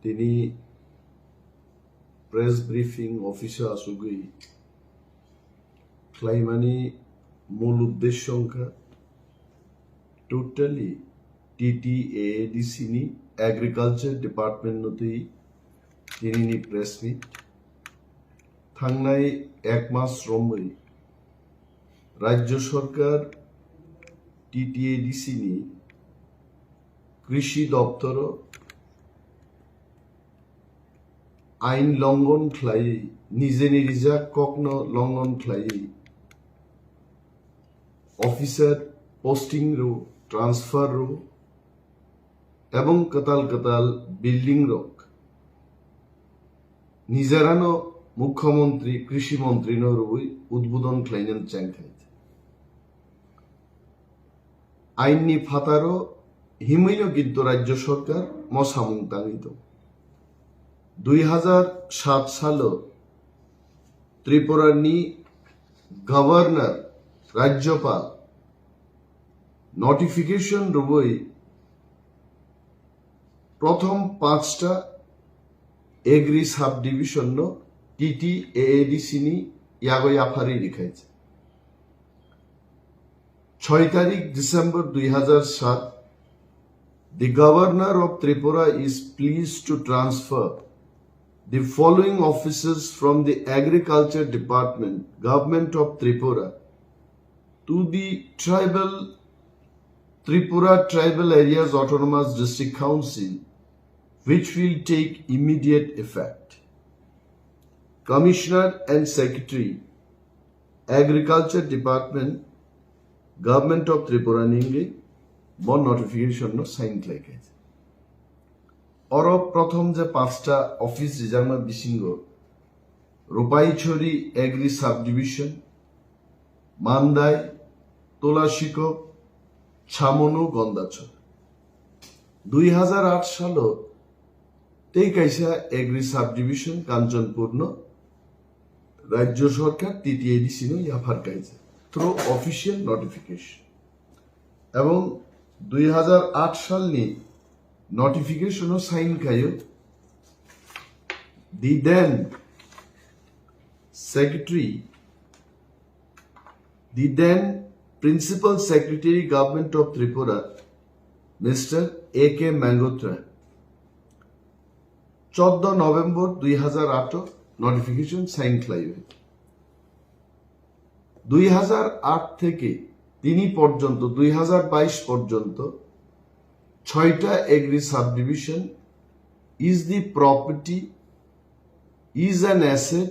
তিনি press briefing অফিসে আসুগই খ্লাইমানি মূল উদ্দেশ্য totally TTADC ni agriculture department noti তিনি ni press meet থাংনাই এক মাস রমই রাজ্য সরকার TTADC ni কৃষি দপ্তর আইন লঙ্ঘন খ্লাই নিজে নিরিজা কগ্ন লঙ্ঘন খ্লাই অফিসার পোস্টিং রো ট্রান্সফার রো এবং কতাল বিল্ডিং রক নিজেরানো মুখ্যমন্ত্রী কৃষি মন্ত্রী নরুই উদ্বোধন খ্লাইনেন চ্যাংখাই আইননি ফাতারো হিমৈন কিন্তু রাজ্য সরকার মশামুং তাঙিত 2007 সালে ত্রিপুরার নি গভর্নর রাজ্যপাল নোটিফিকেশন রুবই প্রথম 5টা agri sub division TTADC ni ইয়াগো আফারি লিখাইছে 6 তারিখ December 2007 The Governor of Tripura is pleased to transfer the following officers from the Agriculture Department, Government of Tripura, to the Tripura Tribal Areas Autonomous District Council, which will take immediate effect. Commissioner and Secretary, Agriculture Department, Government of Tripura Ninge, one notification no sign like it. Oro prothom je 5টা office রিজার্মা বিসিঙ্গ Rupaichhari agri subdivision Mandai তোলাশিকো ছামনু গন্দাছর 2008 সালে তেই কাইসা agri subdivision কাঞ্চনপূর্ণ রাজ্য সরকার TTADC নো ইয়াফার কাইছে থ্রু অফিসিয়াল নোটিফিকেশন এবং 2008 সাল নি notification sign kayo the then principal secretary government of Tripura Mr. A.K. Mangotra 14 November 2008 notification sign Khlaio 2008 থেকে তিনি পর্যন্ত 2022 পর্যন্ত 6টা agri subdivision is the property, is an asset,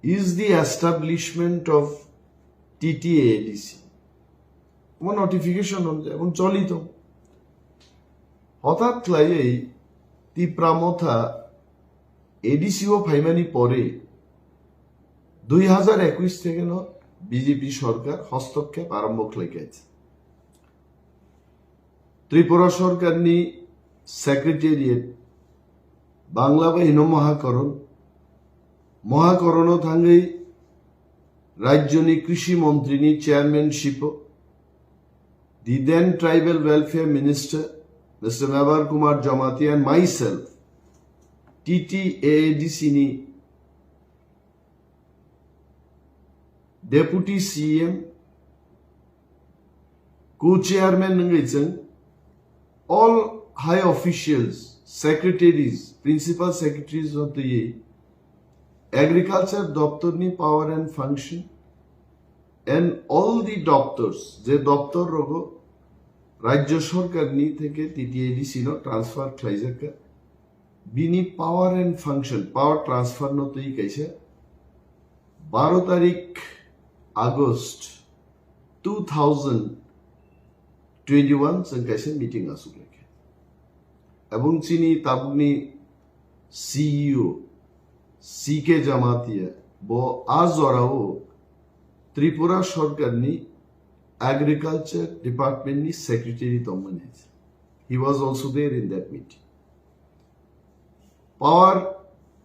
is the establishment of TTADC. আমার notification এবং চলিত হঠাৎ লাই তিপ্রামথা এডিসিও ফাইমানি পরে 2021 থেকে বিজেপি সরকার হস্তক্ষেপ আরম্ভ লেগেছে ত্রিপুরা সরকার নি সেক্রেটারিয়েট বাংলা বা হিনো মহাকরণ থাঙ্গই রাজ্য নি কৃষি মন্ত্রী নি chairmanship the then tribal welfare minister mister Mebar Kumar Jamatia and myself TTADC ni Deputy CEM co-chairman nangaichang all high officials, secretaries, principal secretaries of the agriculture doptor ni power and function and all the doctors je doptor rogo rajyo sarkar ni theke TTADC no transfer khlaijaka bini power and function power transfer no tei kaisa 12 তারিখ August 2021 संकासे meeting आसुलेखे এবং চিনি তাবনি CEO CK Jamatia বো আজ ওরাও ত্রিপুরা সরকার নি agriculture department নি secretary তমনে he was also there in that meeting power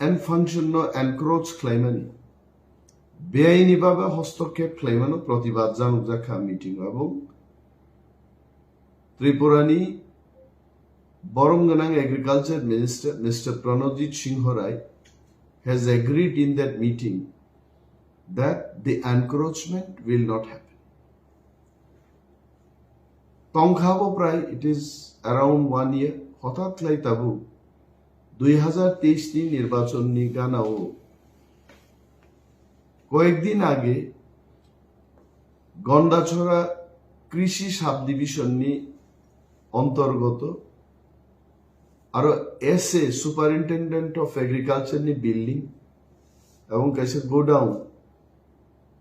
and function no encroach claimani বেআইনিভাবে হস্তক্ষেপ ক্লাইমানো প্রতিবাদ জানুক মিটিং এবং ত্রিপুরানি Boronganang Agriculture Minister Mr. Pranojit Singh Rai has agreed in that meeting that the encroachment will not happen. Tongkhabo pray it is around 1 year. Hotat lai tabu 2023 ni nirbachon ni ganao কয়েকদিন আগে গন্ডাছড়া কৃষি sub division নি অন্তর্গত আর SA superintendent of agriculture নি building এবং কাছে godown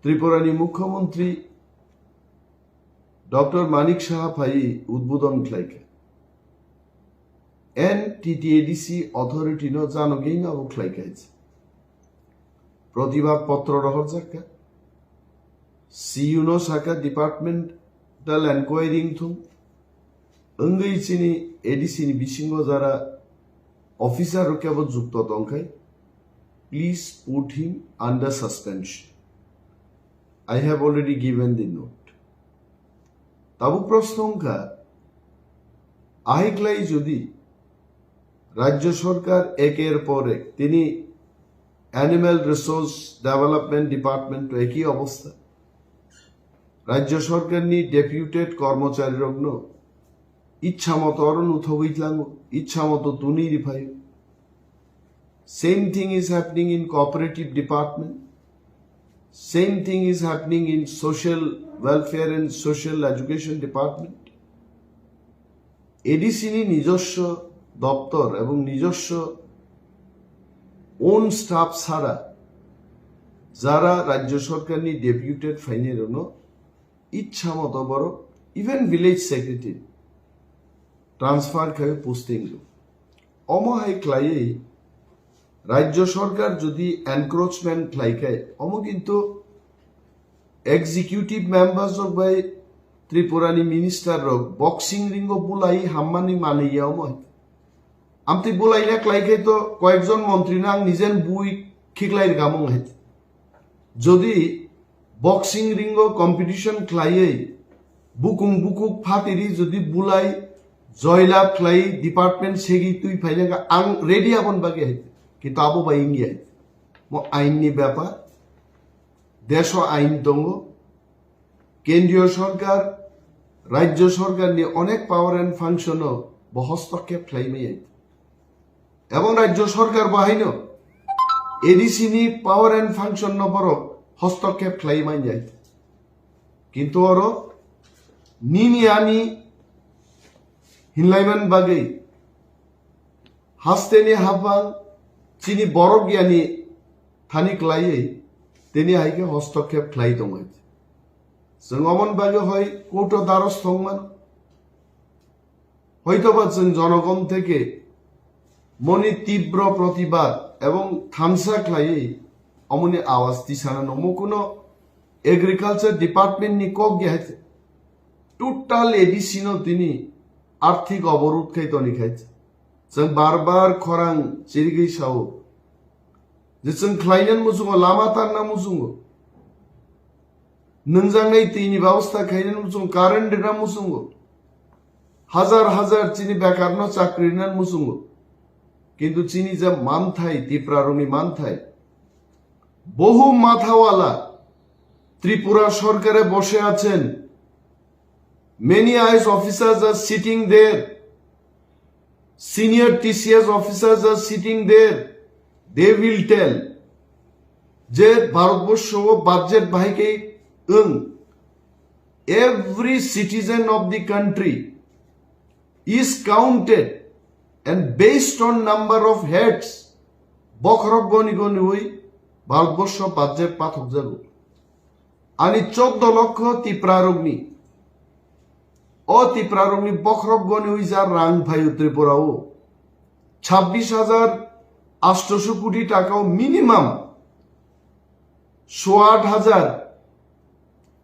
ত্রিপুরানি মুখ্যমন্ত্রী doctor Manik Saha ভাই উদ্বোধন খাইকে এন টিটিএডিসি অথরিটি নো জানগিং আবু খাইকাইছে প্রতিবাদ পত্র রহর জাকা সিইউনো সাকা ডিপার্টমেন্টাল এনকোয়ারিং থুম অঙ্গই চিনি এডিসি নি বিসিঙ্গ যারা অফিসার কেবল যুক্ত দংখাই please put him under suspension I have already given the note তাবু প্রশ্নঙ্কা আহিকলাই যদি রাজ্য সরকার একের পর এক তিনি অ্যানিম্যাল রিসোর্স ডেভেলপমেন্ট ডিপার্টমেন্ট একই অবস্থা রাজ্য সরকার নি ডেপুটেড কর্মচারী রগ্ন ইচ্ছা মতো অরণ উথবইতলাম ইচ্ছা মতো তুনি রিফাই same thing is happening in cooperative department same thing is happening in social welfare and social education department ADC নি নিজস্ব দপ্তর এবং নিজস্ব ওন স্টাফ ছাড়া যারা রাজ্য সরকার নি ডেপুটেড ফাইনের ইচ্ছা মতো বড় ইভেন ভিলেজ সেক্রেটারি ট্রান্সফার খাবে পোস্টিং অমহাই ক্লাইয়ে রাজ্য সরকার যদি এনক্রোচমেন্ট ক্লাইকায় অম কিন্তু এক্সিকিউটিভ মেম্বার্স অফ বাই ত্রিপুরানি মিনিস্টার রক বক্সিং রিঙ্গ বুলাই হাম্মানি মানিয়া অময় আমতি বুলাই না ক্লাইকে তো কয়েকজন মন্ত্রী না নিজেন বুই খিকলাই গামং হাইতে যদি বক্সিং রিঙ্গ কম্পিটিশন ক্লাইয়ে বুকুং বুকুক ফাতিরি যদি বুলাই জয়লাভ ক্লাই ডিপার্টমেন্ট সেগি তুই ফাইলে আং রেডি আপন বাগে হাইতে কিন্তু আবু বাই ইঙ্গি হাইতে মো আইননি ব্যাপার দেশ আইন দঙ্গ কেন্দ্রীয় সরকার রাজ্য সরকার নিয়ে অনেক পাওয়ার এন্ড ফাংশনও হস্তক্ষেপ ক্লাইমে হাইতে এবং রাজ্য সরকার বাহিন এডিসি নি পাওয়ার এন্ড ফাংশন নবর হস্তক্ষেপ ক্লাইমাই যায় কিন্তু ওর নিনি আনি হিনলাইমান বাগে হাসতে নি হাফাং চিনি বড় জ্ঞানী থানি ক্লাইয়ে তিনি হাইকে হস্তক্ষেপ ক্লাই দङ जों অমন বাগে হয় কোর্ট দ্বারস্থ হংমান হয়তোবা जों জনগণ থেকে মনে তীব্র প্রতিবাদ এবং থামসা ক্লাইয়ে অমনি আওয়াজ দিছানা নমো কোনো এগ্রিকালচার ডিপার্টমেন্ট নি কক গিয়াছে টোটাল এডিসি নো তিনি আর্থিক অবরোধ খাইতনি খাইছে जों बार खरां चिरिगै साव जे जों ख्लाइनान मुजुंगो लामा तारना मुजुंगो नंजांनाय दैनि व्यवस्था खाइनान मुजुंगो कारेन्ट देना मुजुंगो हाजार हाजार चिनि बेकारनो चाकरिनान मुजुंगो কিন্তু চিনি যে মানথাই ত্রিপুরারনি মানথাই বহু মাথাওয়ালা ত্রিপুরা সরকারে বসে আছেন many IAS officers are sitting there senior TCS officers are sitting there they will tell যে ভারতবর্ষ বাজেট ভাইকে every citizen of the country is counted and based on number of heads বখরক গনি গনি হই ভারতবর্ষ বাজেট পাথক যাব আনি 14 লক্ষ ত্রিপুরারগ্নি ও ত্রিপুরারগ্নি বখরক গনি হই যার রাং ভাই ত্রিপুরাও 26,800 কোটি টাকাও মিনিমাম 8,500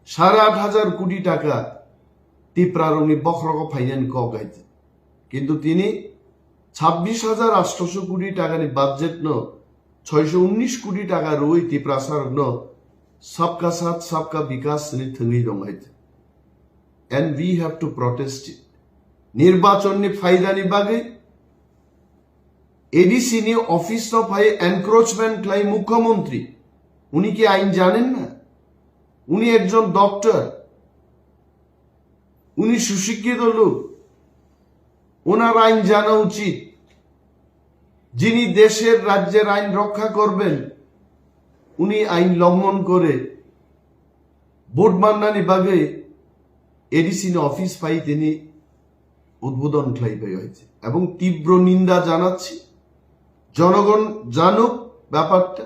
8,500 কোটি টাকা ত্রিপুরারগ্নি বখরক ফাইনান কক গাইছে কিন্তু তিনি 26,800 কোটি টাকা নি বাজেট ন 619 কোটি টাকা রই ত্রিপুরা সরকার ন सबका साथ सबका विकास नि थंगै दंगाइते and we have to protest it নির্বাচন নি ফায়দা নি বাগে এডিসি নি অফিস ন ভাই এনক্রোচমেন্ট লাই মুখ্যমন্ত্রী উনি কি আইন জানেন না উনি একজন ডক্টর উনি সুশিক্ষিত লোক ওনার আইন জানা উচিত যিনি দেশের রাজ্যের আইন রক্ষা করবেন উনি আইন লঙ্ঘন করে ভোট মান্নানি বাগে এডিসি অফিস পাই তিনি উদ্বোধন খ্লাইবে হয়েছে এবং তীব্র নিন্দা জানাচ্ছি জনগণ জানুক ব্যাপারটা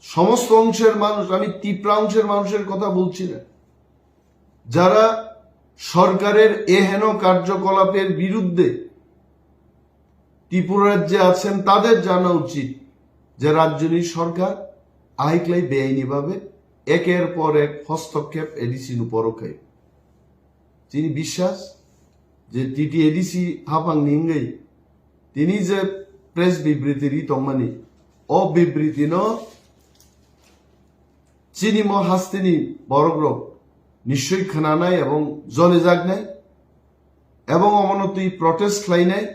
সমস্ত অংশের মানুষ আমি ত্রিপুরা অংশের মানুষের কথা বলছি না যারা সরকারের এহেন কার্যকলাপের বিরুদ্ধে ত্রিপুরা রাজ্যে আছেন তাদের জানা উচিত যে রাজ্যনী সরকার আইকলাই বেআইনিভাবে একের পর এক হস্তক্ষেপ এডিসির উপরও খায় তিনি বিশ্বাস যে টিটি এডিসি হাফাং নিঙ্গাই তিনি যে প্রেস বিবৃতির তমানি অবিবৃতি ন চিনি ম হাস্তিনি বরগ্রক নিশ্চয়ই খানানাই এবং জনে জাগনাই এবং অমনতি প্রটেস্ট খাইনাই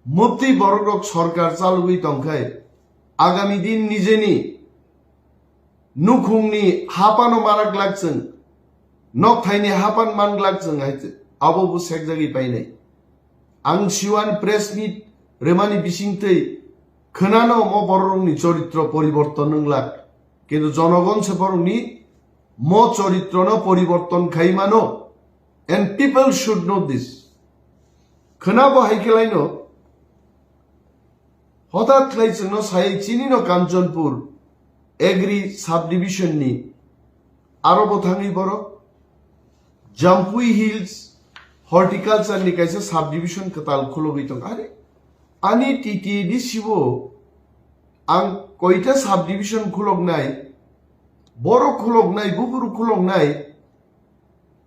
মধ্যে বরগ্রক সরকার চালুই তংখায় আগামী দিন নিজেনি নুখুংনি হাপানো মারাক লাগছেন নক থাইনি হাপান মান লাগছেন হাইতে আবু সেক জাগি পাইনাই আং সিওয়ান প্রেস মিট রেমানি বিসিংতে खोनानो म बरंनि चरित्र परिवर्तन नंलाक किन्तु जनगण से बरंनि म चरित्र न परिवर्तन खाइमानो and people should know this खोनाबो हाइकेलाइनो हठात लाइसनो साइ चिनिनो कांचनपुर एग्री सब डिविजन नि आरोबो थाङै बर जाम्पुई हिल्स हर्टिकल्चर नि काइसे सब डिविजन कताल खुलोगै दं आरे आनी टीटीडी सिबो आं कयटा सब डिविजन खुलगनाय बरो खुलगनाय गुबुरु खुलगनाय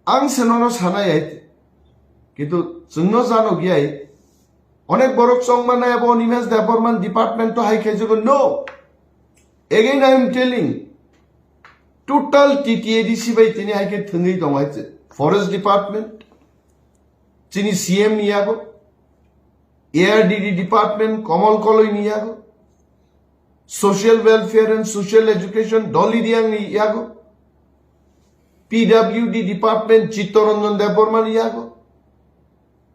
आं सेननो सानाय किन्तु जोंनो जानो गियाय अनेक बरक संमानाय अब निमेश डेभलपमेंट डिपार्टमेंट तो हाइखे जगो नो again I am telling total TTADC बाय तिनि हाइखे थंगै दं हाइचे फरेस्ट डिपार्टमेंट चिनि सीएम नियागो ARDD डिपार्टमेंट कमल कलई नियागो social welfare and social education डली दियांग नियागो PWD डिपार्टमेंट चित्तरंजन देवबर्मा नियागो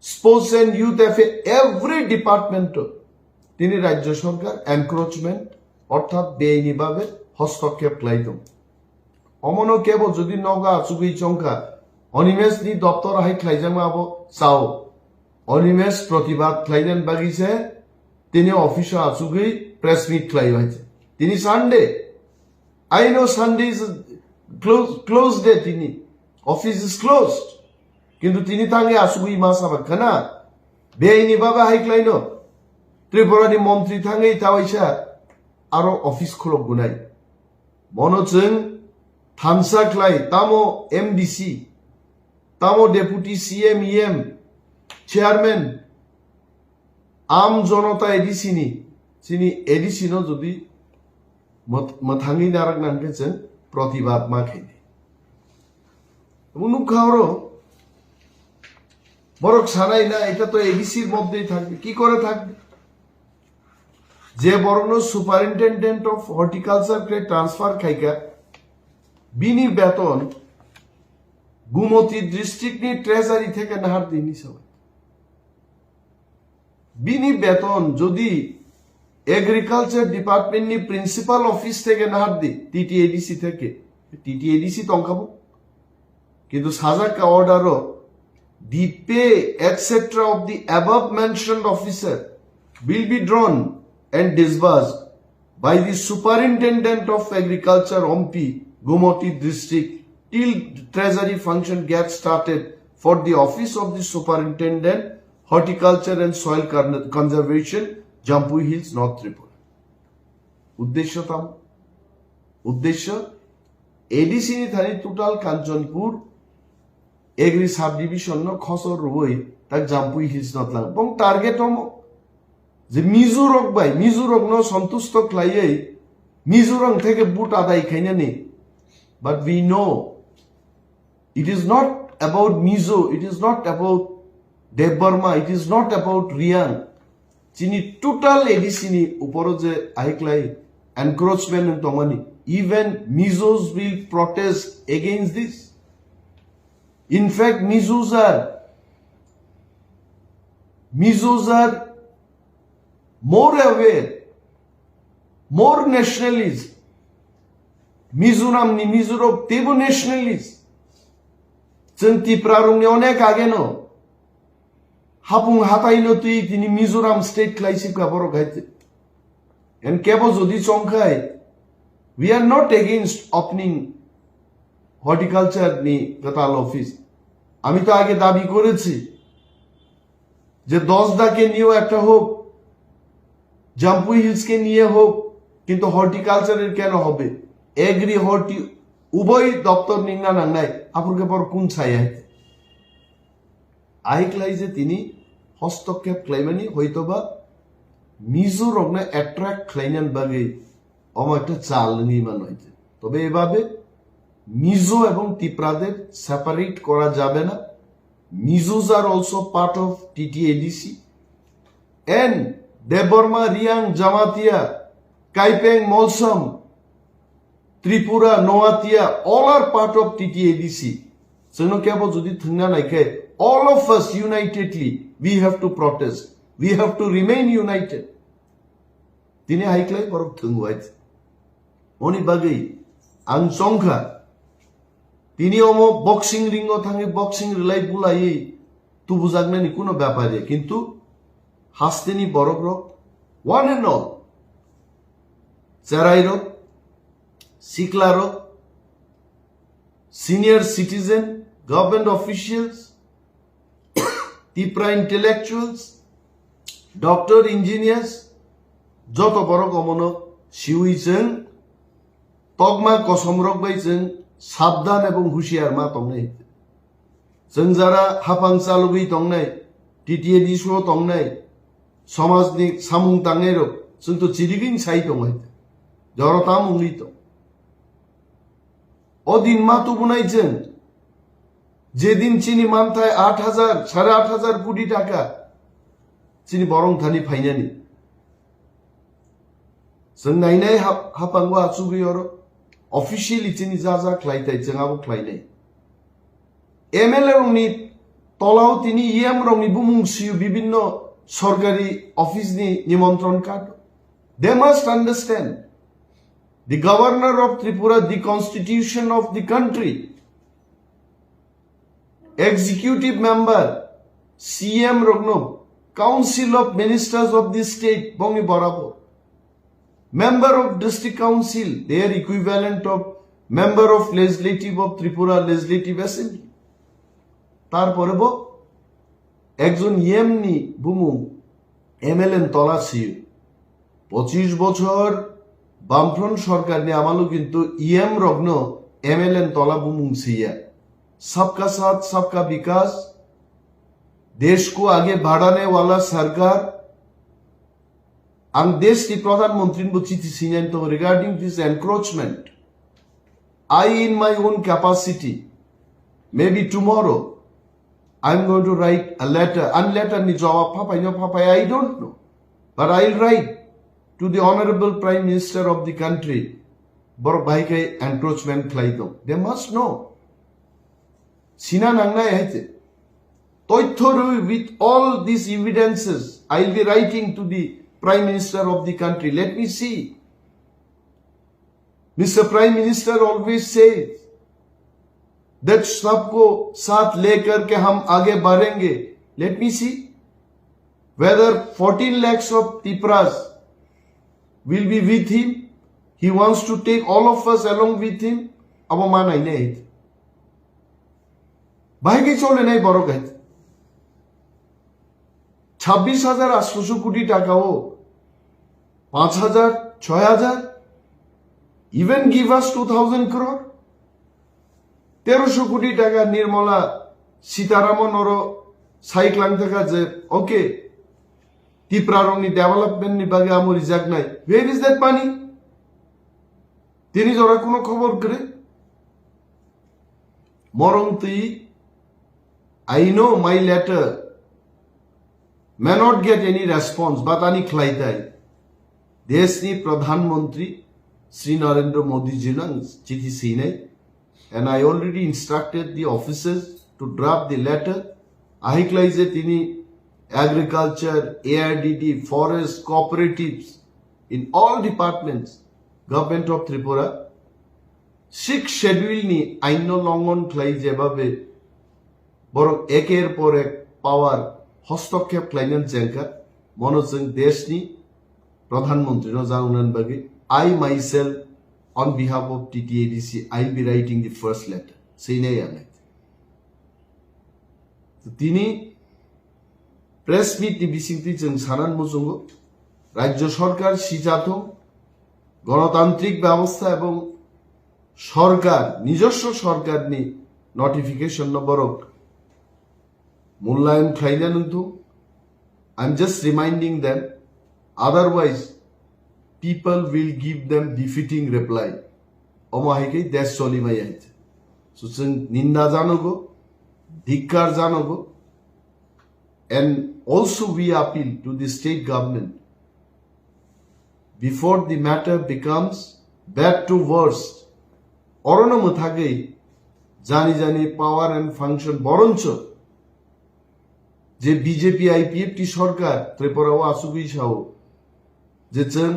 sports and youth affair every department तिनि राज्य सरकार एनक्रोचमेंट अर्थात बेआईनी भावे हस्तक्षेप लाइदों अमनो केबो जदि नगा आचुगै चंका अनिमेश नि दप्तर हाइ खाइजामा आबो चाओ अनिमेश प्रतिबाद खाइदेन बागिसे तिनि ऑफिस आचुगै प्रेस मीट खाइ हाइছে तिनि Sunday I know Sunday is close day तिनि ऑफिस इज क्लोज्ड किन्तु तिनि तांगे आचुगै मासा बाखना बेआईनी बाबा हाइ खाइनो त्रिपुरानि मन्त्री थाङै तावैसा आरो ऑफिस खुलब गुनाय मनोजों थामसा खाइ तामो MDC तामो डेपुटी CEM EM चेयरमैन आम जनता एडीसी नि चिनि एडीसी न जदि मथाङै नाराक नांके जों प्रतिबाद माखैनि मुनुखावरो बरक सानाय ना এটা তো এডিসির মধ্যেই থাকবে কি করে থাকবে যে বরং সুপারিনটেন্ডেন্ট অফ হর্টিকালচার কে ট্রান্সফার খাইকা বিনি বেতন গুমতি ডিস্ট্রিক্ট নি ট্রেজারি থেকে নাহার দিনি সবাই বিনি বেতন যদি এগ্রিকালচার ডিপার্টমেন্ট নি প্রিন্সিপাল অফিস থেকে নাহার দি টিটিএডিসি থেকে টিটিএডিসি তংকাবো কিন্তু সাজাকা অর্ডারও the pay etc of the above mentioned officer will be drawn and disbursed by the superintendent of agriculture OMP Gumoti district till treasury function gets started for the office of the superintendent horticulture and soil conservation Jampui Hills North Tripura उद्देश्य ADC नि थानी total Kanchanpur agri sub division न खसर रुबई ताक Jampui hills नत लांग बं target हम जे मिजोरक bye मिजोरक न सन्तुष्ट खाइयै मिजोरम থেকে বুট আদায় খাইনা নি but we know it is not about Mizo, it is not about Dev Burma, it is not about Rian, chini total ADC ni uporo je aiklai encroachment and tomani even Mizos will protest against this. In fact, Mizos are more aware, more nationalist. Mizoram ni Mizoram tebo nationalist. Centi prarung ni onek ageno. Haphang hataino tui tini Mizoram state klaisip ka borok haite. And kebo jodi chongkai, we are not against opening horticulture ni gatal office. আমি তো আগে দাবি করেছি যে 10 ডাকে নিয়েও একটা হোক, জাম্পুই হিলসকে নিয়ে হোক, কিন্তু হর্টিকালচারের কেন হবে? এগ্রি হর্টি উভয় দপ্তর নিংনা নাংনাই আপুরকে পর কোন ছায়া আইকলাই যে তিনি হস্তক্ষেপ ক্লাইমানি হয়তোবা মিজোরামে অ্যাট্রাক্ট ক্লাইনান বাগে একটা চাল নির্মাণ হয়েছে। তবে এভাবে মিজো এবং ত্রিপুরাদের সেপারেট করা যাবে না। মিজোস আর also part of TTADC and Debbarma, Reang, Jamatia, Kaipeng, Molsom, Tripura, Noatia, all are part of TTADC. So no kebo jodi thungna naike, all of us unitedly we have to protest. We have to remain united. Tini haiklai borok thungwait. Oni bagai ang songkha তিনি ওমো boxing রিংও থাঙ্গে boxing রিলাই বুলাই তু বুঝাগনা নি কোনো ব্যাপারে কিন্তু হাস্তেনি বড় রক ওয়ান এন্ড অল চেরাই রক সিকলা রক senior citizen government officials Tripura intellectuals doctor engineers যত বড় গমন সিউইছেন তগমা কসম রক বাইছেন সাবধান এবং হুঁশিয়ার মা তংনাই जों যারা হাফাং চালুগৈ তংনাই টিটিএডিসিও তংনাই সমাজনি সামুং তাংনাইরো जों তো চিরিগিন সাই তংনাই জড়তা মুংলিত অদিন মা তো বুনাইছেন যেদিন চিনি মানথায় 8,000 8,500 কোটি টাকা চিনি বরং থানি ফাইনানি जों নাইনাই হাফাংগো আচুগৈয়র অফিসিয়ালি চিনি যা যা খ্লাইতাই जोंआबो খ্লাইনাই এমএলএ রংনি তলাও তিনি ইএম রংনি বুমুংসিউ বিভিন্ন সরকারি অফিসনি নিমন্ত্রণ card they must understand the governor of Tripura, the constitution of the country, executive member, CEM Rogno, council of ministers of the state, Bongi Borabo, member of district council, their equivalent of member of legislative of Tripura legislative assembly. তারপরে বো একজন ইএমনি বুমু এমএলএন তলা see you 25 বছর বামফ্রন্ট সরকার ने আমালো কিন্তু EM রগ্ন এমএলএন তলা বুমুং সিয়া सबका साथ सबका विकास देश को आगे बढ़ाने वाला सरकार ang देश की प्रधानमंत्री को चिठी सिनाइन तो regarding this encroachment I in my own capacity maybe tomorrow I'm going to write a letter and letter ni jawab papai I don't know but I'll write to the honorable prime minister of the country bor bhaike encroachment khlaito they must know sina nangnai haite toithoru with all these evidences I'll be writing to the prime minister of the country let me see Mr. Prime Minister always says that सबको साथ लेकर के हम आगे बढ़ेंगे let me see whether 14 lakhs of Tripuras will be with him he wants to take all of us along with him अब मानाई नहीं भाई के चले नहीं बड़ो गए 26,800 कोटी टाका हो 5,000 6,000 even give us 2,000 crore 1300 কোটি টাকা নির্মলা সীতারামন ওর সাইক্লাং থাকা যে ওকে ত্রিপুরা রংনি ডেভেলপমেন্ট নি বাগে আমর রিজাক নাই where is that money তিনি জরা কোনো খবর করে মরং তুই I know my letter may not get any response, but ani khlaitai. Desni Pradhan Mantri Sri Narendra Modi jinang chithi sinai, and I already instructed the officers to draft the letter. Ahiklaize tini agriculture, ARDD, forest, cooperatives, in all departments, government of Tripura, 6 schedule ni aino longon khlai jebabe borok eker por ek power hostokep khlainan jengka monojeng deshni Pradhan Mantri no jangunan bagi. I myself, on behalf of TTADC, I'll be writing the first letter. Sinai anai. So tini press meet ni bisingti jeng sanan mujungo রাজ্য সরকার সিজাত গণতান্ত্রিক ব্যবস্থা এবং সরকার নিজস্ব সরকার নি notification বরক মূল্যায়ন খাইলেন কিন্তু I am just reminding them otherwise people will give them defeating reply অমাহিকে দেশ চলিমাই আইছে সো जों নিন্দা জানাগো ধিক্কার জানাগো and also we appeal to the state government before the matter becomes bad to worse. Orono muthagei jani jani power and function boroncho je BJP IPF ti sorkar Tripura o asugui sao je chen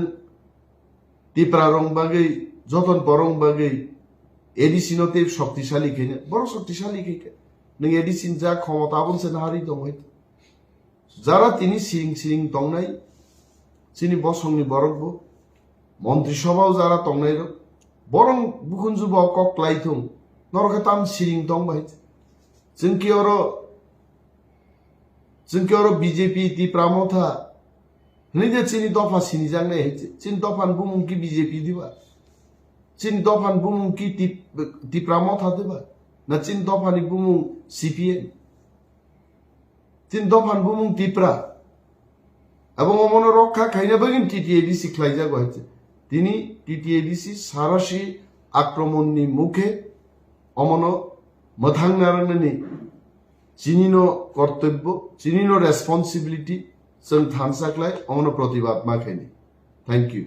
tipra rong bagei joton borong bagei ADC no te শক্তিশালী kene boro শক্তিশালী keke ning ADC ja ক্ষমতা bonse na hari dong hoit jara tini siring tongnai chini bosongni borokbo মন্ত্রিসভাও যারা তংনাইর বরং বুকুনজুব cock লাইথুং নরখাতাম সিরিং Tang by जोंकियर BJP ती प्रामथा निजे चिनी दफा सिनी जांगनाय हेचे चिन दफान बुमुं की बीजेपी दिबा चिन दफान बुमुं की ती प्रामथा दिबा ना चिन दफानि बुमुं सीपीएम चिन दफान बुमुं टिप्रा এবং অমন রক্ষা খাইনা বাগিন টিটিএডিসি খ্লাইজা গহেছে তিনি টিটিএডিসি সারাসি আক্রমণনি মুখে অমন মথাংনারনি চিনিনো কর্তব্য চিনিনো রেসপন্সিবিলিটি जों थानसाख्लाय अमन प्रतिबाद माखायनि थैंक यू